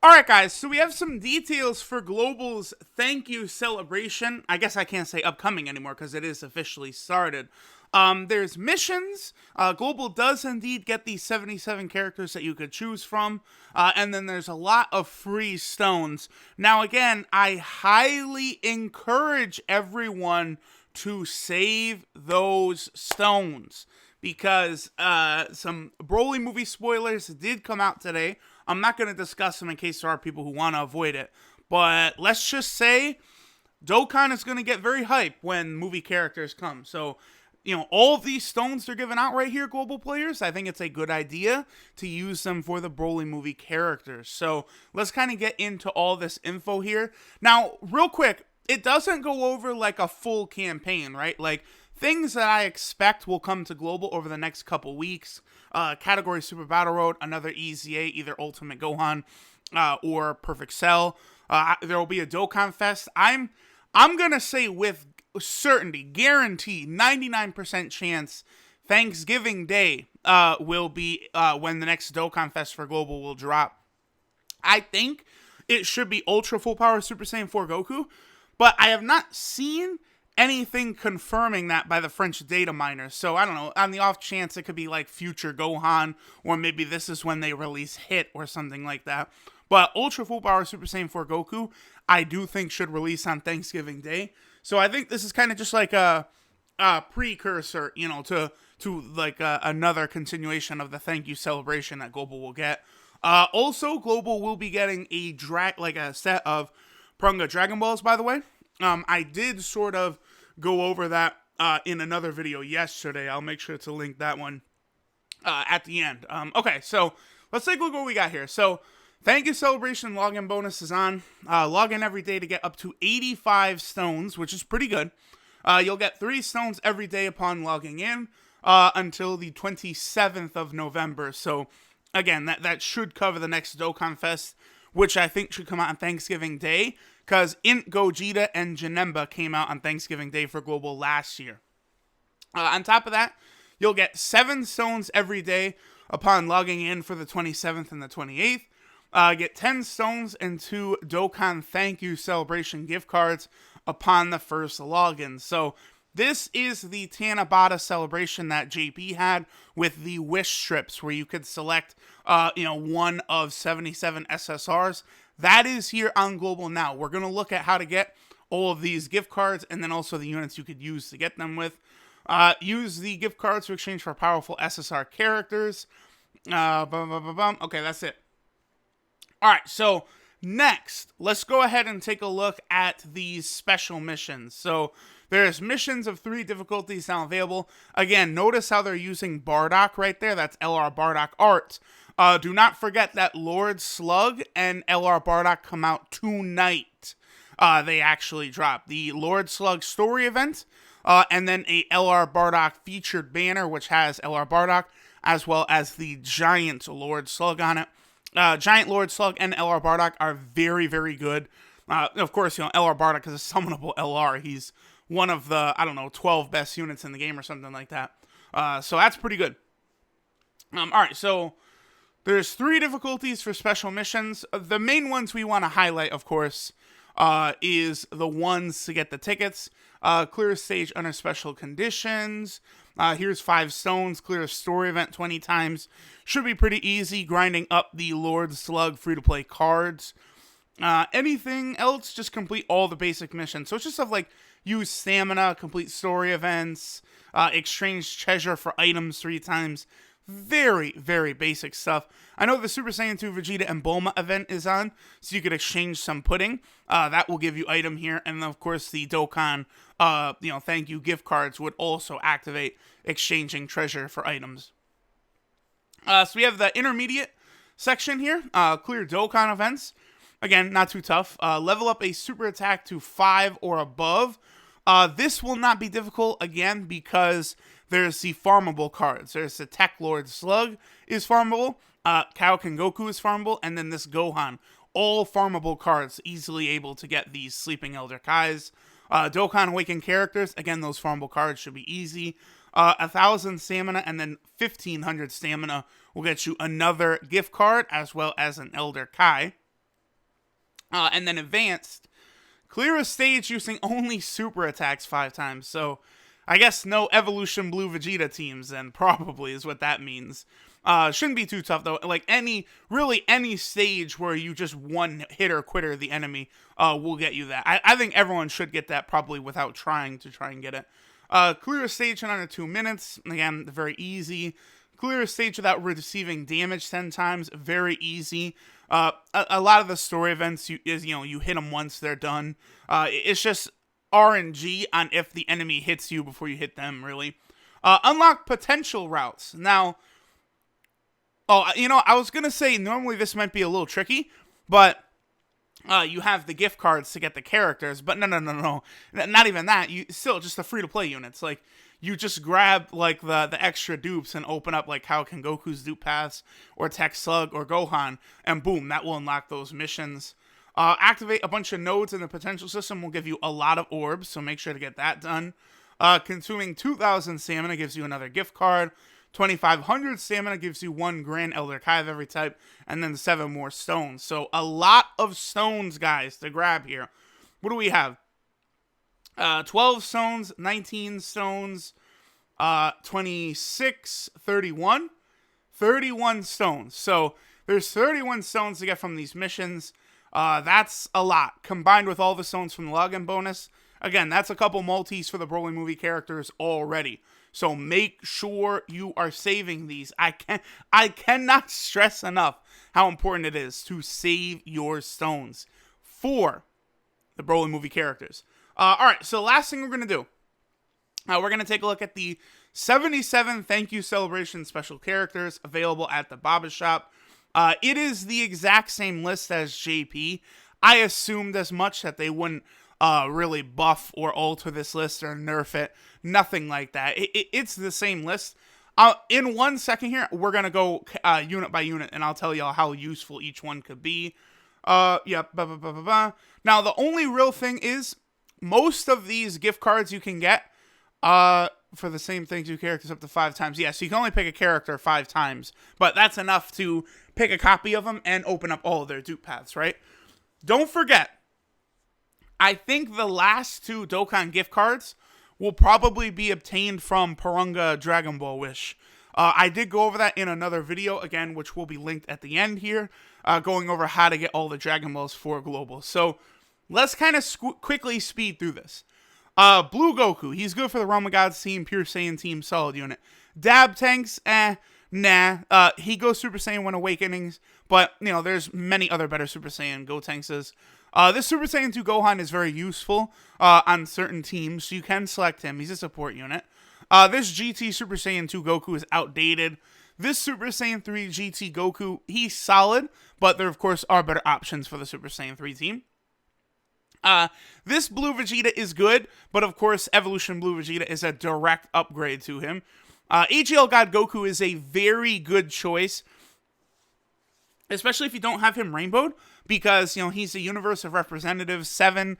Alright guys, so we have some details for Global's thank you celebration. I guess I can't say upcoming anymore because it is officially started. There's missions. Global does indeed get these 77 characters that you could choose from. And then there's a lot of free stones. Now again, I highly encourage everyone to save those stones. Because some Broly movie spoilers did come out today. I'm not going to discuss them in case there are people who want to avoid it. But let's just say Dokkan is going to get very hype when movie characters come. So, all of these stones they're giving out right here, Global players, I think it's a good idea to use them for the Broly movie characters. So let's kind of get into all this info here. Now, real quick, it doesn't go over like a full campaign, right? Like, things that I expect will come to Global over the next couple weeks. Category Super Battle Road, another EZA, either Ultimate Gohan or Perfect Cell. There will be a Dokkan Fest. I'm gonna say with certainty, guarantee, 99% chance, Thanksgiving Day will be when the next Dokkan Fest for Global will drop. I think it should be Ultra Full Power Super Saiyan 4 Goku, but I have not seen anything confirming that by the French data miners. So I don't know, on the off chance it could be like future Gohan, or maybe this is when they release Hit or something like that. But Ultra Full Power Super Saiyan 4 Goku, I do think should release on Thanksgiving Day. So I think this is kind of just like a precursor, to like another continuation of the thank you celebration that Global will get. Also, Global will be getting a set of Prunga Dragon Balls, by the way. I did sort of go over that in another video yesterday. I'll make sure to link that one at the end. Okay, so let's take a look at what we got here. So, thank you celebration login bonus is on. Log in every day to get up to 85 stones, which is pretty good. You'll get 3 stones every day upon logging in until the 27th of November. So, again, that should cover the next Dokkan Fest, which I think should come out on Thanksgiving Day, because Int Gogeta and Janemba came out on Thanksgiving Day for Global last year. On top of that, you'll get 7 stones every day upon logging in for the 27th and the 28th. Get 10 stones and 2 Dokkan Thank You Celebration gift cards upon the first login. So this is the Tanabata celebration that JP had with the wish strips, where you could select, one of 77 SSRs. That is here on Global now. We're going to look at how to get all of these gift cards and then also the units you could use to get them with. Use the gift cards to exchange for powerful SSR characters. Okay, that's it. Alright, so next, let's go ahead and take a look at these special missions. So there's missions of 3 difficulties now available. Again, notice how they're using Bardock right there. That's LR Bardock Art. Do not forget that Lord Slug and LR Bardock come out tonight. They actually drop the Lord Slug story event, and then a LR Bardock featured banner, which has LR Bardock, as well as the Giant Lord Slug on it. Giant Lord Slug and LR Bardock are very, very good. Of course, LR Bardock is a summonable LR. He's one of the, 12 best units in the game or something like that. So that's pretty good. Alright, so there's 3 difficulties for special missions. The main ones we want to highlight, of course, is the ones to get the tickets. Clear a stage under special conditions. Here's 5 stones. Clear a story event 20 times. Should be pretty easy, grinding up the Lord Slug free-to-play cards. Anything else, just complete all the basic missions. So it's just stuff like use stamina, complete story events, exchange treasure for items 3 times. Very, very basic stuff. I know the Super Saiyan 2 Vegeta and Bulma event is on, so you could exchange some pudding. That will give you item here. And of course, the Dokkan, thank you gift cards would also activate exchanging treasure for items. So we have the intermediate section here. Clear Dokkan events. Again, not too tough. Level up a super attack to 5 or above. This will not be difficult, again, because there's the farmable cards. There's the Tech Lord Slug is farmable, Kaioken Goku is farmable, and then this Gohan. All farmable cards, easily able to get these Sleeping Elder Kais. Dokkan Awakened characters, again, those farmable cards should be easy. 1,000 stamina and then 1,500 stamina will get you another gift card as well as an Elder Kai. And then advanced, clear a stage using only super attacks 5 times. So I guess no Evolution Blue Vegeta teams, then probably is what that means. Shouldn't be too tough though. Like any stage where you just one hitter quitter the enemy will get you that. I think everyone should get that probably without trying and get it. Clear a stage in under 2 minutes. Again, very easy. Clear a stage without receiving damage 10 times. Very easy. A lot of the story events you hit them once, they're done. It's just RNG on if the enemy hits you before you hit them, really. Unlock potential routes. Now, I was going to say normally this might be a little tricky, but you have the gift cards to get the characters, but no. Not even that. You still just the free-to-play units. Like, you just grab, like, the extra dupes and open up, like, Kaioken Goku's dupe paths, or Tech Slug, or Gohan, and boom, that will unlock those missions. Activate a bunch of nodes in the potential system will give you a lot of orbs, so make sure to get that done. Consuming 2,000 stamina gives you another gift card. 2,500 stamina gives you 1 Grand Elder Kai of every type, and then 7 more stones. So a lot of stones, guys, to grab here. What do we have? 12 stones, 19 stones, 26, 31. 31 stones. So there's 31 stones to get from these missions. That's a lot. Combined with all the stones from the login bonus. Again, that's a couple multis for the Broly movie characters already. So make sure you are saving these. I cannot stress enough how important it is to save your stones for the Broly movie characters. Alright, so last thing we're going to do. We're going to take a look at the 77 Thank You Celebration special characters available at the Baba Shop. It is the exact same list as JP. I assumed as much that they wouldn't really buff or alter this list or nerf it. Nothing like that. It's the same list. In 1 second here, we're going to go unit by unit, and I'll tell y'all how useful each one could be. Now, the only real thing is, most of these gift cards you can get for the same things you characters up to 5 times. Yeah, so you can only pick a character 5 times, but that's enough to pick a copy of them and open up all of their dupe paths, right? Don't forget, I think the last 2 Dokkan gift cards will probably be obtained from Porunga Dragon Ball Wish. I did go over that in another video, again, which will be linked at the end here, going over how to get all the Dragon Balls for Global. So, let's kind of quickly speed through this. Blue Goku, he's good for the Realm of Gods team, Pure Saiyan team, solid unit. Dab tanks, nah. He goes Super Saiyan when Awakenings, but, there's many other better Super Saiyan Gotenks. This Super Saiyan 2 Gohan is very useful on certain teams, so you can select him. He's a support unit. This GT Super Saiyan 2 Goku is outdated. This Super Saiyan 3 GT Goku, he's solid, but there, of course, are better options for the Super Saiyan 3 team. This Blue Vegeta is good, but of course, Evolution Blue Vegeta is a direct upgrade to him. AGL God Goku is a very good choice, especially if you don't have him rainbowed, because, he's a Universe of Representatives 7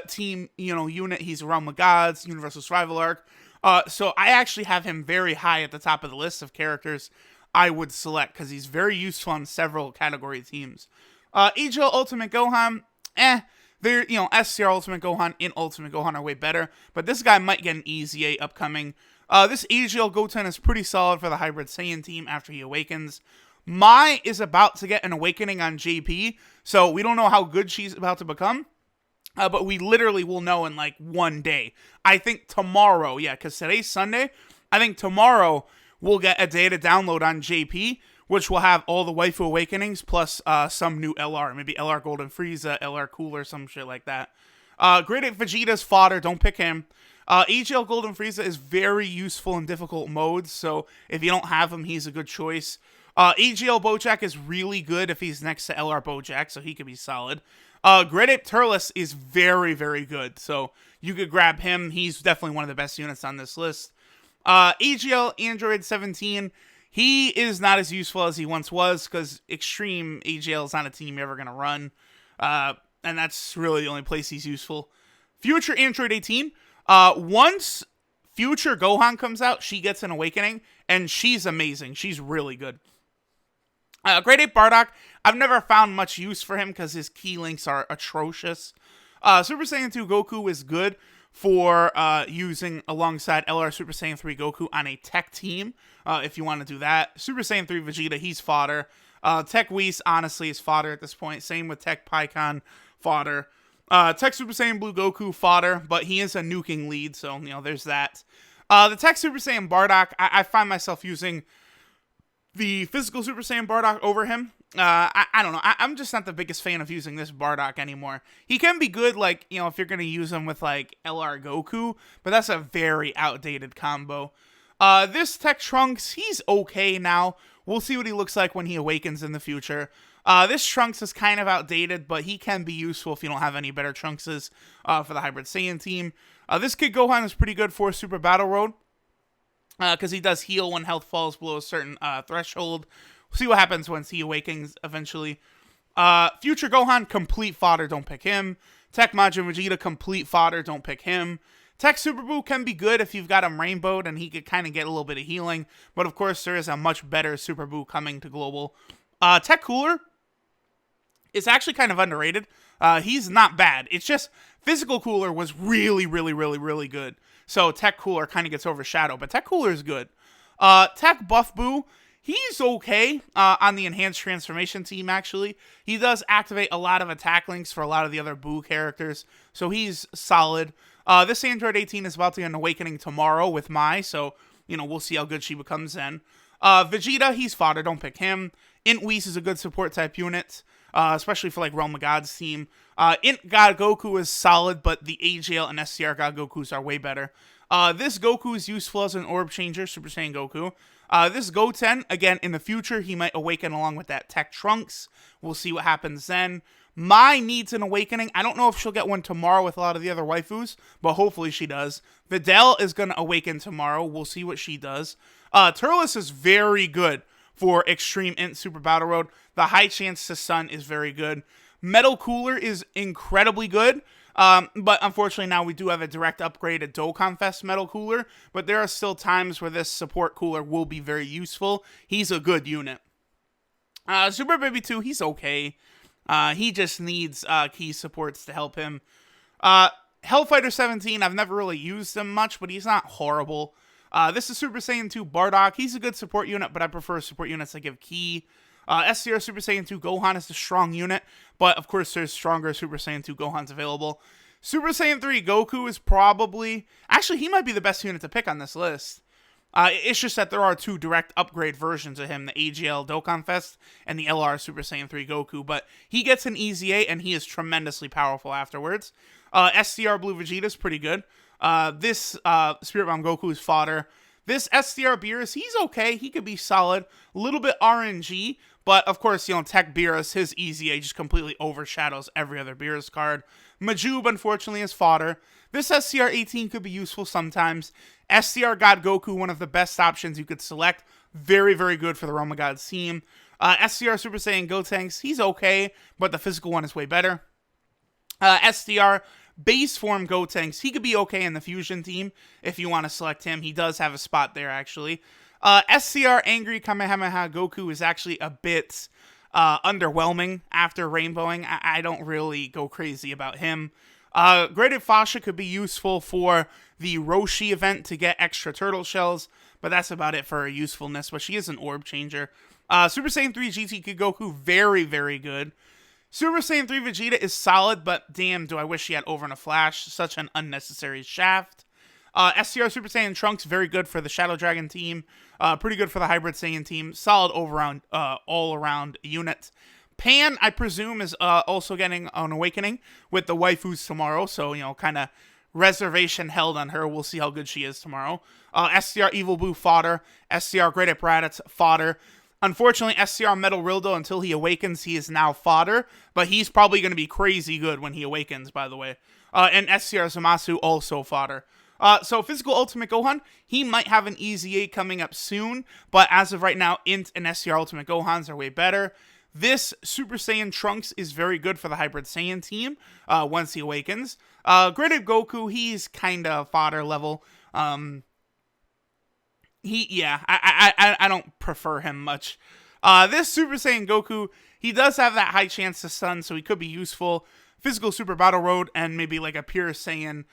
team, unit. He's a Realm of Gods, Universal Survival Arc. So I actually have him very high at the top of the list of characters I would select, because he's very useful on several category teams. AGL Ultimate Gohan, they're, SCR Ultimate Gohan and Ultimate Gohan are way better, but this guy might get an Easy 8 upcoming. This AGL Goten is pretty solid for the Hybrid Saiyan team after he awakens. Mai is about to get an awakening on JP, so we don't know how good she's about to become, but we literally will know in, 1 day. I think tomorrow, because today's Sunday, I think tomorrow we'll get a day to download on JP, which will have all the waifu awakenings, plus some new LR, maybe LR Golden Frieza, LR Cooler, some shit like that. Grade 8 Vegeta's fodder, don't pick him. AGL Golden Frieza is very useful in difficult modes, so if you don't have him, he's a good choice. AGL Bojack is really good if he's next to LR Bojack, so he could be solid. Grade 8 Turles is very, very good, so you could grab him. He's definitely one of the best units on this list. AGL Android 17, he is not as useful as he once was, because Extreme AGL is not a team you're ever going to run, and that's really the only place he's useful. Future Android 18, once Future Gohan comes out, she gets an awakening, and she's amazing. She's really good. Grade 8 Bardock, I've never found much use for him because his key links are atrocious. Super Saiyan 2 Goku is good for using alongside LR Super Saiyan 3 Goku on a tech team, if you want to do that. Super Saiyan 3 Vegeta, he's fodder. Tech Whis, honestly, is fodder at this point. Same with Tech Pikkon, fodder. Tech Super Saiyan Blue Goku, fodder, but he is a nuking lead, so, there's that. The Tech Super Saiyan Bardock, I find myself using the physical Super Saiyan Bardock over him. I don't know. I'm just not the biggest fan of using this Bardock anymore. He can be good, like, if you're going to use him with, like, LR Goku, but that's a very outdated combo. This Tech Trunks, he's okay now. We'll see what he looks like when he awakens in the future. This Trunks is kind of outdated, but he can be useful if you don't have any better Trunkses for the Hybrid Saiyan team. This Kid Gohan is pretty good for Super Battle Road, because he does heal when health falls below a certain threshold. We'll see what happens once he awakens eventually. Future Gohan, complete fodder, don't pick him. Tech Majin Vegeta, complete fodder, don't pick him. Tech Super Buu can be good if you've got him rainbowed and he could kind of get a little bit of healing. But of course, there is a much better Super Buu coming to Global. Tech Cooler is actually kind of underrated. He's not bad. It's just Physical Cooler was really, really, really, really good. So Tech Cooler kind of gets overshadowed. But Tech Cooler is good. Tech Buff Buu, he's okay on the Enhanced Transformation team, actually. He does activate a lot of attack links for a lot of the other Buu characters. So he's solid. This Android 18 is about to get an awakening tomorrow with Mai, so, we'll see how good she becomes then. Vegeta, he's fodder, don't pick him. Int Whis is a good support type unit, especially for, like, Realm of Gods team. Int God Goku is solid, but the AGL and SCR God Gokus are way better. This Goku is useful as an orb changer, Super Saiyan Goku. This Goten, again, in the future, he might awaken along with that Tech Trunks. We'll see what happens then. Mai needs an awakening. I don't know if she'll get one tomorrow with a lot of the other waifus, but hopefully she does. Videl is going to awaken tomorrow. We'll see what she does. Turles is very good for Extreme Int Super Battle Road. The High Chance to Sun is very good. Metal Cooler is incredibly good. But unfortunately now we do have a direct upgrade at Dokkan Fest Metal Cooler, but there are still times where this support cooler will be very useful. He's a good unit. Super Baby 2, he's okay. He just needs key supports to help him. Hellfighter 17, I've never really used him much, but he's not horrible. This is Super Saiyan 2 Bardock. He's a good support unit, but I prefer support units that give key. SCR Super Saiyan 2 Gohan is a strong unit, but of course there's stronger Super Saiyan 2 Gohans available. Super Saiyan 3 Goku is probably... Actually, he might be the best unit to pick on this list. It's just that there are two direct upgrade versions of him, the AGL Dokkan Fest and the LR Super Saiyan 3 Goku, but he gets an Easy 8 and he is tremendously powerful afterwards. SCR Blue Vegeta is pretty good. This Spirit Bomb Goku is fodder. This SCR Beerus, he's okay. He could be solid. A little bit RNG, but of course, Tech Beerus, his Easy 8 just completely overshadows every other Beerus card. Majub, unfortunately, is fodder. This SCR 18 could be useful sometimes. SCR God Goku, one of the best options you could select. Very, very good for the Realm of Gods team. SCR Super Saiyan Gotenks, he's okay, but the physical one is way better. SCR Base Form Gotenks, he could be okay in the Fusion team if you want to select him. He does have a spot there, actually. SCR Angry Kamehameha Goku is actually a bit underwhelming after rainbowing. I don't really go crazy about him. Graded Fasha could be useful for the Roshi event to get extra turtle shells, but that's about it for her usefulness. But she is an orb changer. Super Saiyan 3 GT Kid Goku, very, very good. Super Saiyan 3 Vegeta is solid, but damn, do I wish he had Over in a Flash. Such an unnecessary shaft. SCR Super Saiyan Trunks, very good for the Shadow Dragon team. Pretty good for the Hybrid Saiyan team. Solid all-around unit. Pan, I presume, is also getting an awakening with the waifus tomorrow. So, kind of reservation held on her. We'll see how good she is tomorrow. SCR Evil Boo fodder. SCR Great Apparatus fodder. Unfortunately, SCR Metal Rildo, until he awakens, he is now fodder. But he's probably going to be crazy good when he awakens, by the way. And SCR Zamasu also fodder. So Physical Ultimate Gohan, he might have an Easy 8 coming up soon. But as of right now, Int and SCR Ultimate Gohans are way better. This Super Saiyan Trunks is very good for the Hybrid Saiyan team once he awakens. Graded Goku, he's kind of fodder level. I don't prefer him much. This Super Saiyan Goku, he does have that high chance to stun, so he could be useful. Physical Super Battle Road and maybe like a Pure Saiyan,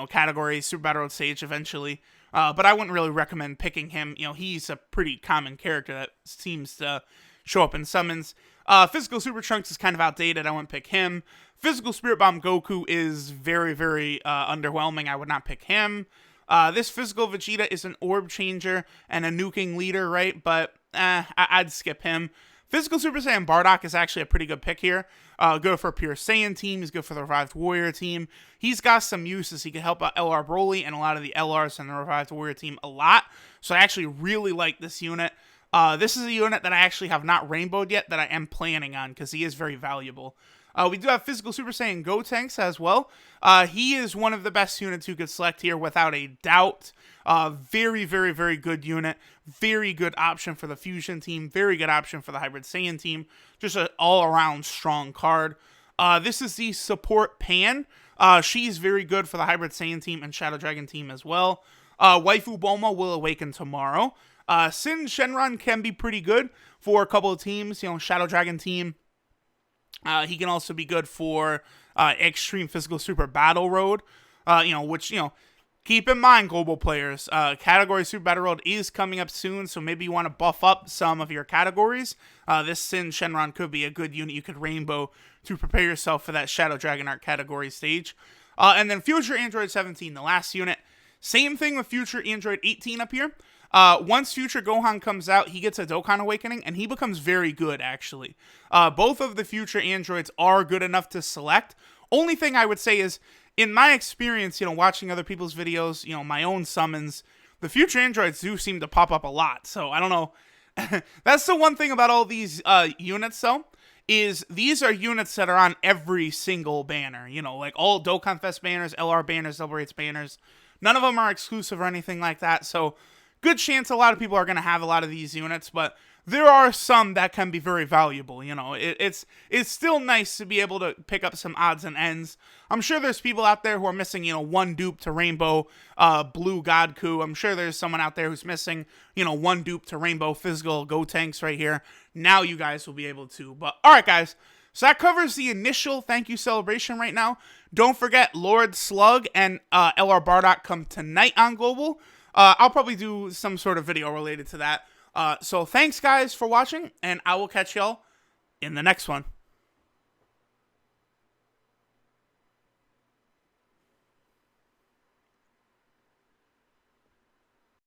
category, Super Battle Road stage eventually. But I wouldn't really recommend picking him. He's a pretty common character that seems to show up in summons. Physical Super Trunks is kind of outdated. I wouldn't pick him. Physical Spirit Bomb Goku is very, very underwhelming. I would not pick him. This Physical Vegeta is an orb changer and a nuking leader, right? But I'd skip him. Physical Super Saiyan Bardock is actually a pretty good pick here. Good for a Pure Saiyan team. He's good for the Revived Warrior team. He's got some uses. He can help out LR Broly and a lot of the LRs and the Revived Warrior team a lot. So I actually really like this unit. This is a unit that I actually have not rainbowed yet that I am planning on because he is very valuable. We do have Physical Super Saiyan Gotenks as well. He is one of the best units you could select here without a doubt. Very, very, very good unit. Very good option for the Fusion team. Very good option for the Hybrid Saiyan team. Just an all-around strong card. This is the Support Pan. She's very good for the Hybrid Saiyan team and Shadow Dragon team as well. Waifu Bulma will awaken tomorrow. Sin Shenron can be pretty good for a couple of teams. Shadow Dragon team. He can also be good for Extreme Physical Super Battle Road, which, keep in mind, global players, Category Super Battle Road is coming up soon, so maybe you want to buff up some of your categories. This Sin Shenron could be a good unit you could rainbow to prepare yourself for that Shadow Dragon Art category stage. And then Future Android 17, the last unit. Same thing with Future Android 18 up here. Once Future Gohan comes out, he gets a Dokkan Awakening, and he becomes very good, actually. Both of the Future Androids are good enough to select. Only thing I would say is, in my experience, watching other people's videos, my own summons, the Future Androids do seem to pop up a lot, so I don't know. That's the one thing about all these units, though, is these are units that are on every single banner, like all Dokkan Fest banners, LR banners, Double Rates banners. None of them are exclusive or anything like that, so good chance a lot of people are going to have a lot of these units, but there are some that can be very valuable. It's still nice to be able to pick up some odds and ends. I'm sure there's people out there who are missing, one dupe to Rainbow Blue Godku. I'm sure there's someone out there who's missing, one dupe to Rainbow Physical Gotenks right here. Now you guys will be able to. But all right, guys. So that covers the initial thank you celebration right now. Don't forget, Lord Slug and LR Bardock come tonight on Global. I'll probably do some sort of video related to that. So thanks, guys, for watching, and I will catch y'all in the next one.